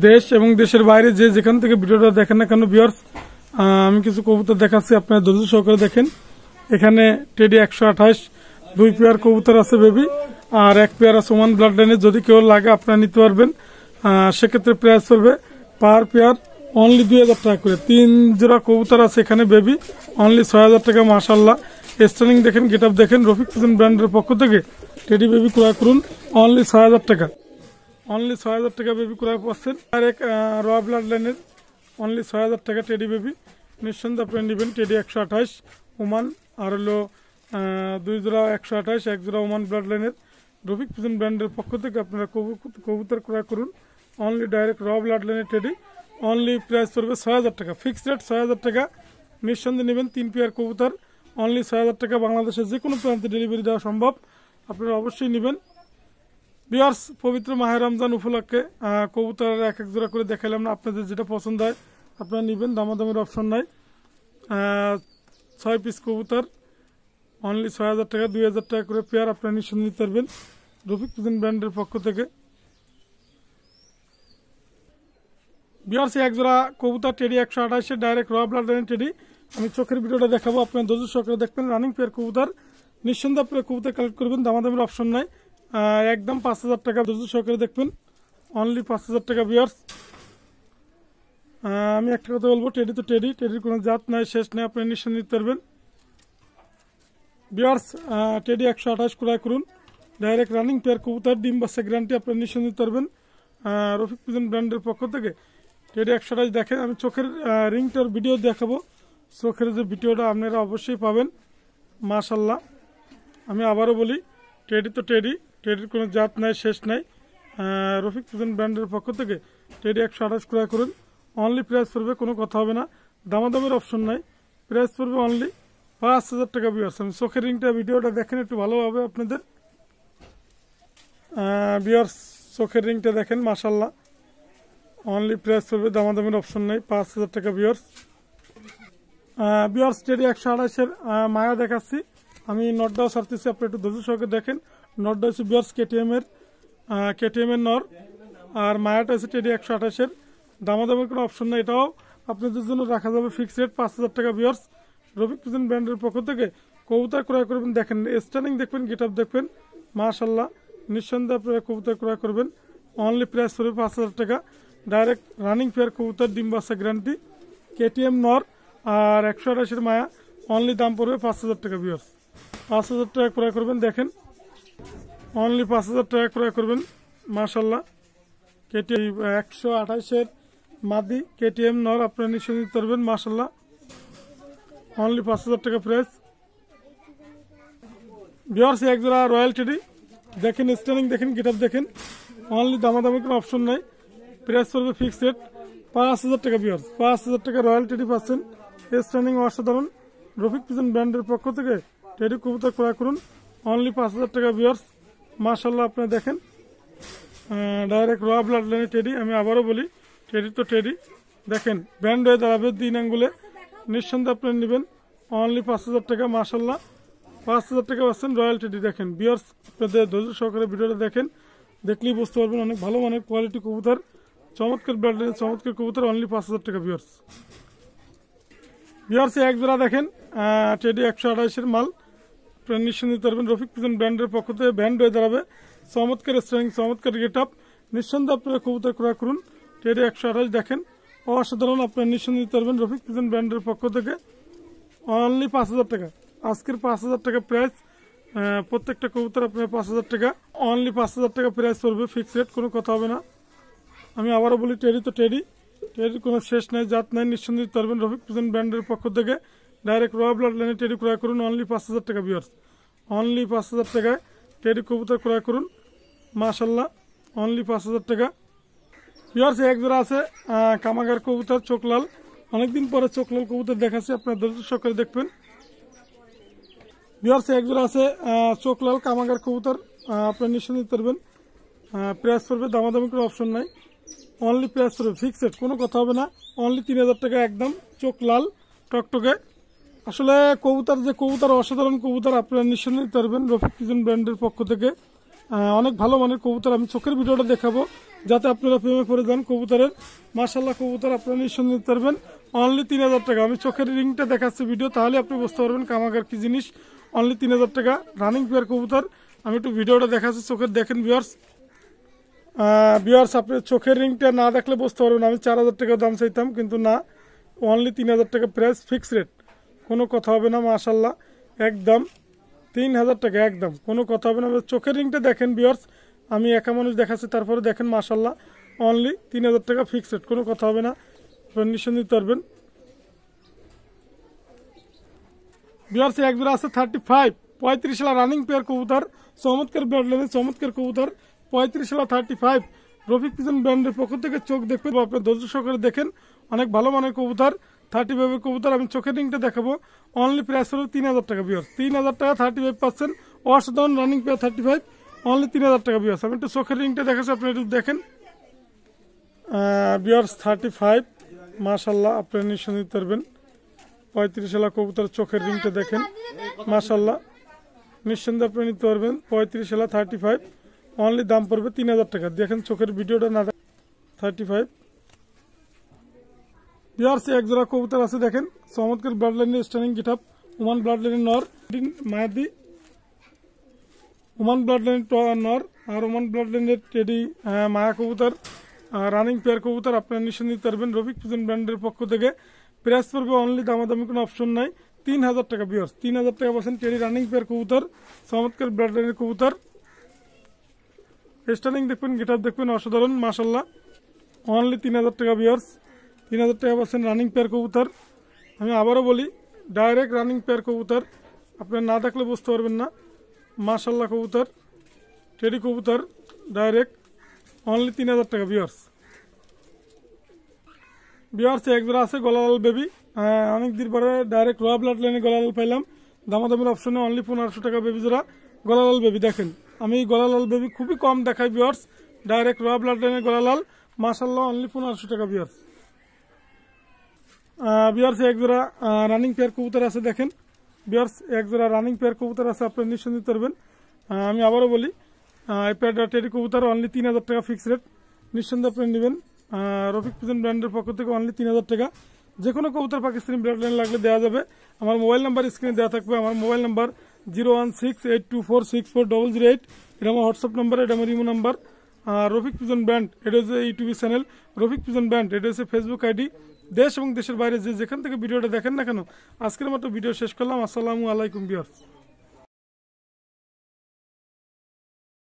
দেশ এবং দেশের বাইরে যে যেখান থেকে ভিডিওটা দেখেন না কেন ভিউয়ার্স, আমি কিছু কবুতর দেখাচ্ছি, আপনারা ধৈর্য সহকারে দেখেন। এখানে টেডি 128 2 পেয়ার কবুতর আছে বেবি, আর 1 পেয়ার আছে ওমান ব্লাড লাইনের। যদি কেউ লাগে আপনারা নিতে পারবেন। সেক্ষেত্রে প্রাইস পড়বে পার পেয়ার অনলি 2000 টাকা করে। 3 জোড়া কবুতর আছে এখানে বেবি, অনলি 6000 টাকা। মাশাআল্লাহ, স্টার্নিং দেখেন, গেট আপ দেখেন। রফিক পিজন ব্র্যান্ডের পক্ষ থেকে টেডি বেবি ক্রয় করুন অনলি 6000 টাকা। অনলি 6000 টাকা বেবি ক্রয় পাচ্ছেন। আর এক র ব্লাড লাইনের অনলি 6000 টাকা টেডি বেবি। নিঃসন্দেহে আপনারা নেবেন টেডি 128 ওমান, আর হলো 2 জোড়া 128, 1 জোড়া ওমান ব্লাড লাইনের। রফিক পিজন ব্র্যান্ডের পক্ষ থেকে আপনারা কবুতর ক্রয় করুন অনলি ডাইরেক্ট র ব্লাড লাইনের টেডি। অনলি প্রাইস পড়বে 6000 টাকা, ফিক্সড রেট 6000 টাকা। নিঃসন্দেহে নেবেন 3 পেয়ার কবুতর অনলি 6000 টাকা। বাংলাদেশের যে কোনো প্রান্তে ডেলিভারি দেওয়া সম্ভব, আপনারা অবশ্যই নেবেন। ভিউয়ার্স, পবিত্র মাহে রমজান উপলক্ষে কবুতর এক এক জোড়া করে দেখালাম না, আপনাদের যেটা পছন্দ হয় আপনারা নেবেন, দামাদামের অপশন নাই। 6 পিস কবুতর অনলি 6000 টাকা, 2000 টাকা করে পেয়ার আপনারা নিঃসন্দেহে নিতে পারবেন রফিক পিজন ব্র্যান্ডের পক্ষ থেকে। ভিউয়ার্স, এক জোড়া কবুতর টেডি 128 ডাইরেক্ট র ব্লাড লাইনের টেডি। আমি চোখের ভিডিওটা দেখাবো, আপনার ধৈর্য সহকারে দেখবেন। রানিং পেয়ার কবুতর, নিঃসন্দেহে আপনারা কবুতর কালেক্ট করবেন, দামাদামের অপশন নাই। একদম 5000 টাকা, ধৈর্য সহকারে দেখবেন অনলি 5000 টাকা। ভিউয়ার্স, আমি একটা কথা বলবো, টেডি তো টেডি, টেডির কোনো জাত নাই শেষ নাই, আপনারা নিঃসন্দেহে নিতে পারবেন। ভিউয়ার্স, টেডি 128 ক্রয় করুন ডাইরেক্ট রানিং পেয়ার কবুতর, ডিম বাচ্চা গ্যারান্টি, আপনারা নিঃসন্দেহে নিতে পারবেন রফিক পিজন ব্র্যান্ডের পক্ষ থেকে। টেডি 128 দেখেন, আমি চোখের রিংটার ভিডিও দেখাবো, চোখের যে ভিডিওটা আপনারা অবশ্যই পাবেন। মাশাল্লাহ, আমি আবারও বলি, টেডি তো টেডি, টেডির কোনো জাত নাই শেষ নাই। রফিক পিজন ব্র্যান্ডের পক্ষ থেকে টেডি 128 ক্রয় করুন অনলি প্রাইস পড়বে, কোনো কথা হবে না, দামাদামের অপশন নাই, প্রাইস পড়বে অনলি 5000 টাকা। ভিউয়ার্স, আমি চোখের রিংটা ভিডিওটা দেখেন একটু ভালো হবে আপনাদের। ভিউয়ার্স, চোখের রিংটা দেখেন, মাশাল্লাহ, অনলি প্রাইস পড়বে, দামাদামের অপশন নাই, 5000 টাকা। ভিউয়ার্স, টেডি 128-এর মায়া দেখাচ্ছি, আমি নটটাও ছাড়তেছি, আপনি একটু ধৈর্য সহকারে দেখেন। নটটা হচ্ছে ভিউয়ার্স কেটিএম এর নর, আর মায়াটা হচ্ছে টেডি 128-এর। দামাদামের কোনো অপশন নাই, এটাও আপনাদের জন্য রাখা যাবে ফিক্সড রেট 5000 টাকা। ভিউয়ার্স, রফিক পিজন ব্র্যান্ডের পক্ষ থেকে কবুতর ক্রয় করবেন, দেখেন স্টার্নিং দেখবেন, গেট আপ দেখবেন, মাশাল্লাহ, নিঃসন্দেহে আপনারা কবুতর ক্রয় করবেন অনলি প্রাইস পড়বে 5000 টাকা। ডাইরেক্ট রানিং পেয়ার কবুতর, ডিম বাচ্চা গ্যারান্টি, কেটিএম নর আর 128-এর মায়া, অনলি দাম পড়বে 5000 টাকা। ভিউয়ার্স, 5000 টাকা ক্রয় করবেন, দেখেন অনলি 5000 টাকা ক্রয় করবেন। মাশাল্লাহ, কেটিএম 128-এর মাদি কেটিএম নর, আপনারা নিশ্চয় নিতে পারবেন। মাশাল্লাহ, অনলি 5000 টাকা প্রাইস। ভিউয়ার্স, এক জোড়া রয়্যাল টেডি দেখেন, স্টার্নিং দেখেন, গেট আপ দেখেন, অনলি দামাদামের কোনো অপশন নাই, প্রাইস পড়বে ফিক্সড রেট 5000 টাকা। ভিউয়ার্স, 5000 টাকা রয়্যাল টেডি পাচ্ছেন, স্টার্নিং অসাধারণ। রফিক পিজন ব্র্যান্ডের পক্ষ থেকে টেডি কবুতর ক্রয় করুন অনলি 5000 টাকা। ভিউয়ার্স, মাশাল্লাহ, আপনারা দেখেন ডাইরেক্ট র ব্লাড লাইনের টেডি। আমি আবারও বলি, টেডি তো টেডি, দেখেন ব্যান্ড হয়ে দাঁড়াবে 3 আঙ্গুলে, নিঃসন্দেহে আপনারা নেবেন অনলি 5000 টাকা। মাশাল্লাহ, 5000 টাকা পাচ্ছেন রয়্যাল টেডি। দেখেন ভিউয়ার্স, আপনাদের ধৈর্য সহকারে ভিডিওটা দেখেন, দেখলেই বুঝতে পারবেন অনেক ভালো মানের কোয়ালিটি কবুতর, চমৎকার ব্লাড লাইনের চমৎকার কবুতর, অনলি 5000 টাকা। ভিউয়ার্স, এক জোড়া দেখেন টেডি 128-এর মাল, আপনারা নিঃসন্দেহে নিতে পারবেন রফিক পিজন ব্র্যান্ডের পক্ষ থেকে, ব্যান্ড হয়ে দাঁড়াবে, চমৎকার স্ট্রেং, চমৎকার গেট আপ, নিঃসন্দেহে আপনারা কবুতর ক্রয় করুন টেডি 128। দেখেন অসাধারণ, আপনারা নিঃসন্দেহে নিতে পারবেন রফিক পিজন ব্র্যান্ডের পক্ষ থেকে অনলি 5000 টাকা। আজকের 5000 টাকা প্রাইস, প্রত্যেকটা কবুতর আপনার 5000 টাকা, অনলি 5000 টাকা প্রাইস পড়বে, ফিক্সড রেট, কোনো কথা হবে না। আমি আবারও বলি, টেডি তো টেডি, টেডির কোনো শেষ নাই, জাত নাই, নিঃসন্দেহে নিতে পারবেন রফিক পিজন ব্র্যান্ডের পক্ষ থেকে। ডাইরেক্ট র ব্লাড লাইনে টেডি ক্রয় করুন অনলি 5000 টাকা। ভিউয়ার্স, অনলি 5000 টাকায় টেডি কবুতর ক্রয় করুন, মাশাল্লাহ, অনলি 5000 টাকা। ভিউয়ার্স, এক জোড়া আছে কামাগার কবুতর, চোখলাল, অনেকদিন পরে চোখলাল কবুতর দেখাচ্ছি, আপনার ধৈর্য সহকারে দেখবেন। ভিউয়ার্স, এক জোড়া আছে চোখলাল কামাগার কবুতর, আপনার নিঃসন্দেহে নিতে পারবেন, প্রাইস পড়বে, দামাদামি কোনো অপশন নাই, অনলি প্রাইস পড়বে ফিক্সড, কোনো কথা হবে না, অনলি 3000 টাকা একদম, চোখ লাল টকটকে। আসলে কবুতর যে কবুতর, অসাধারণ কবুতর, আপনারা নিঃসন্দেহে নিতে পারবেন রফিক পিজন ব্র্যান্ডের পক্ষ থেকে, অনেক ভালো মানের কবুতর। আমি চোখের ভিডিওটা দেখাবো, যাতে আপনারা প্রেমে পড়ে যান কবুতরের। মাশাআল্লাহ কবুতর আপনারা নিঃসন্দেহে নিতে পারবেন অনলি 3000 টাকা। আমি চোখের রিংটা দেখাচ্ছি ভিডিও, তাহলে আপনি বুঝতে পারবেন কামাগার কি জিনিস। অনলি 3000 টাকা রানিং পেয়ার কবুতর। আমি একটু ভিডিওটা দেখাচ্ছি, চোখের দেখেন ভিউয়ার্স। ভিউয়ার্স আপনি চোখের রিংটা না দেখলে বুঝতে পারবেন আমি 4000 টাকা দাম চাইতাম, কিন্তু না, অনলি 3000 টাকা প্রাইস, ফিক্স রেট, কোনো কথা হবে না। মাশাআল্লাহ একদম 3000 টাকা, একদম কোনো কথা হবে না। চোখের রিংটা দেখেন ভিউয়ার্স, আমি একা মানুষ দেখাচ্ছি, তারপরে দেখেন মাশাআল্লাহ অনলি 3000 টাকা ফিক্স রেট, কোনো কথা হবে না, নিঃসন্দেহে নিতে পারবেন। ভিউয়ার্স এক জোড়া আছে 35 35 সালা রানিং পেয়ার কবুতর, চমৎকার ব্র্যান্ড লাইনের চমৎকার কবুতর, 35 সালা 35 রফিক পিজন ব্র্যান্ডের পক্ষ থেকে। চোখ দেখবেন, আপনার ধৈর্য সহকারে দেখেন, অনেক ভালো মানের কবুতর, 35 কবুতর। আমি চোখের রিংটা দেখাবো, অনলি প্রাইস হলো 3000 টাকা ভিউয়ার্স, 3000 টাকা 35%, অসাধারণ রানিং পেয়ার 35, অনলি 3000 টাকা ভিউয়ার্স। আমি একটু চোখের রিংটা দেখাচ্ছি, আপনি একটু দেখেন ভিউয়ার্স 35, মাশাআল্লাহ আপনারা নিঃসন্দেহে নিতে পারবেন। 35 সালা কবুতর, চোখের রিংটা দেখেন মাশাআল্লাহ, নিঃসন্দেহে আপনি নিতে পারবেন। 35 সালা 35, অনলি দাম পড়বে 3000 টাকা। দেখেন চোখের ভিডিওটা না 35। ভিউয়ার্স এক জোড়া কবুতর আছে দেখেন, চমৎকার ব্লাড লাইনের স্ট্যান্ডিং গেটআপ, ওমান ব্লাড লাইনের নর, মায়াদি ওমান ব্লাড লাইনের নর, আর ওমান ব্লাড লাইনের টেডি মায়া কবুতর, রানিং পেয়ার কবুতর। আপনারা নিঃসন্দেহে নিতে পারবেন রফিক পিজন ব্র্যান্ডের পক্ষ থেকে। প্রাইস পড়বে অনলি, দামাদামি কোনো অপশন নাই, 3000 টাকা ভিউয়ার্স, 3000 টাকা পাচ্ছেন টেডি রানিং পেয়ার কবুতর, চমৎকার ব্লাড লাইনের কবুতর। স্ট্যান্ডিং দেখবেন, গেটআপ দেখবেন, অসাধারণ মাশাআল্লাহ, অনলি 3000 টাকা ভিউয়ার্স, 3000 টাকা পাচ্ছেন রানিং পেয়ার কবুতর। আমি আবারও বলি, ডাইরেক্ট রানিং পেয়ার কবুতর, আপনারা না দেখলে বুঝতে পারবেন না। মাশাআল্লাহ কবুতর, টেডি কবুতর, ডাইরেক্ট অনলি 3000 টাকা ভিউয়ার্স। ভিউয়ার্স এক জোড়া আছে গলালাল বেবি, অনেকদিন পরে ডাইরেক্ট র ব্লাড লাইনে গলালাল পাইলাম, দামাদামের অপশনে অনলি 1500 টাকা বেবি জোড়া গলালাল বেবি। দেখেন আমি গলালাল বেবি খুবই কম দেখাই ভিউয়ার্স, ডাইরেক্ট র ব্লাড লাইনে গলালাল, মাশাআল্লাহ অনলি 1500 টাকা ভিউয়ার্স। ভিউয়ার্স এক জোড়া রানিং পেয়ার কবুতর আছে দেখেন, ভিউয়ার্স এক জোড়া রানিং পেয়ার কবুতর আছে, আপনারা নিঃসন্দেহে নিতে পারবেন। আমি আবারও বলি, এই পেয়ারটা টেডি কবুতর, অনলি 3000 টাকা ফিক্স রেট, নিঃসন্দেহে আপনি নেবেন রফিক পিজন ব্র্যান্ডের পক্ষ থেকে, অনলি 3000 টাকা। যে কোনো কবুতর পাকিস্তানি ব্লাড লাইন লাগলে দেওয়া যাবে। আমার মোবাইল নাম্বার স্ক্রিনে দেওয়া থাকবে, আমার মোবাইল নাম্বার 01682464008, এটা আমার হোয়াটসঅ্যাপ নাম্বার, এটা আমার imo number. Rafiq pigeon brand এটা হচ্ছে YouTube channel, Rafiq pigeon brand এটা হচ্ছে ফেসবুক আইডি। দেশ এবং দেশের বাইরে যেখান থেকে ভিডিওটা দেখেন না কেন, আজকের মতো ভিডিও শেষ করলাম। আসসালামু আলাইকুম ভিউয়ার্স।